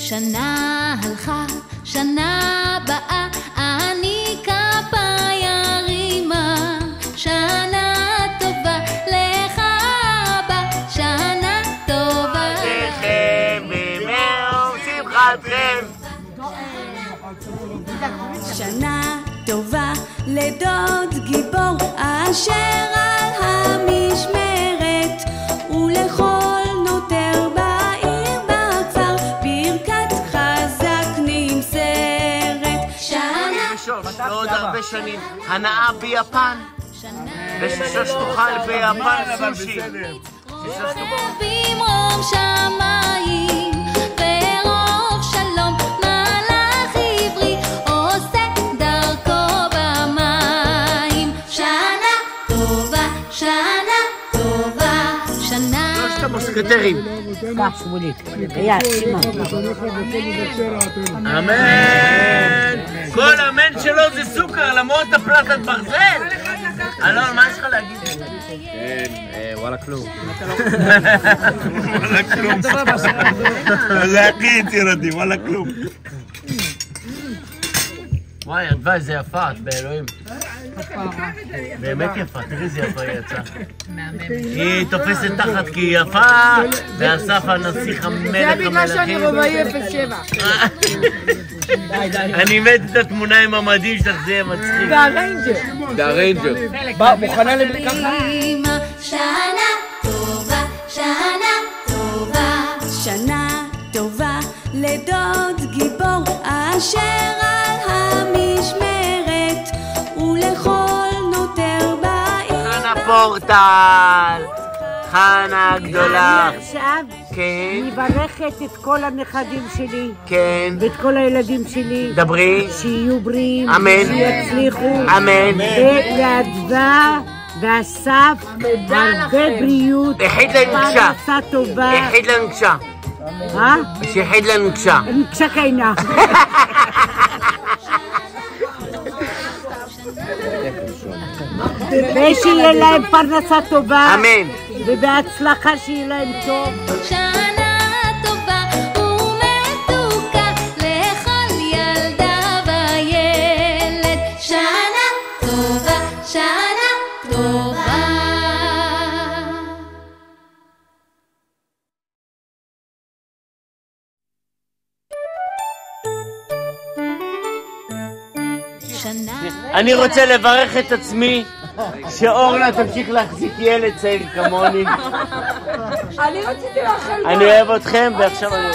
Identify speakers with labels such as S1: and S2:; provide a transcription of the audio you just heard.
S1: שנה הלכה, שנה באה, אני כפה ירימה. שנה טובה לך אבא, שנה טובה
S2: לכם במאור שמחתכם.
S1: שנה טובה לדוד גיבור אשר על המשמרת, ולכל נותר בעיר בכפר ברכת חזק נמסרת. שנה
S2: לעוד הרבה שנים הנאה ביפן, וששוש תאכל ביפן סושי.
S1: במרום שמיים ורוב שלום, מלאך עברי עושה דרכו במים. שנה טובה, שנה טובה, שנה.
S2: שלושת המוסקטרים.
S3: כך שמולית, ביד, שימה.
S2: אמן. כל אמן שלו זה סוכר למרות הפלטת ברזל. אלון, מה יש לך להגיד?
S4: וואלה כלום.
S5: וואלה כלום. זה הכי יצירתי, וואלה כלום.
S2: וואי, אדווי, זה יפה, את באלוהים. באמת יפה, תראי איזה יפה היא יצאה. היא תופסת תחת כי היא יפה, ואסף הנסיך המלך המלכים.
S6: זה בגלל שאני רובעי 07.
S2: אני מת את התמונה עם המדים שלך, זה יהיה מצחיק.
S6: זה הריינג'ר.
S4: זה הריינג'ר.
S3: מוכנה לברכת חיים?
S1: שנה טובה, שנה טובה, שנה טובה לדוד גיבור אשר על המשמרת, ולכל נותר בעיר.
S2: חנה פורטל, חנה הגדולה.
S3: עכשיו
S2: כן,
S3: אני מברכת את כל הנכדים שלי
S2: כן.
S3: ואת כל הילדים שלי,
S2: דברי.
S3: שיהיו בריאים,
S2: אמן.
S3: שיצליחו,
S2: אמן.
S3: ולאדווה ואסף הרבה בריאות,
S2: יחיד לנגשה.
S3: פרנסה טובה.
S2: יחיד לנגשה. שיחיד לנגשה.
S3: נגשה קיינה. ושיהיה להם פרנסה טובה.
S2: אמן.
S3: ובהצלחה שיהיה להם טוב.
S1: שנה טובה ומתוקה לכל ילדה וילד. שנה טובה, שנה טובה.
S2: אני רוצה לברך את עצמי שאורנה תמשיך להחזיק ילד צעיר כמוני.
S6: אני רציתי לאחל.
S2: אני אוהב אתכם ועכשיו אני...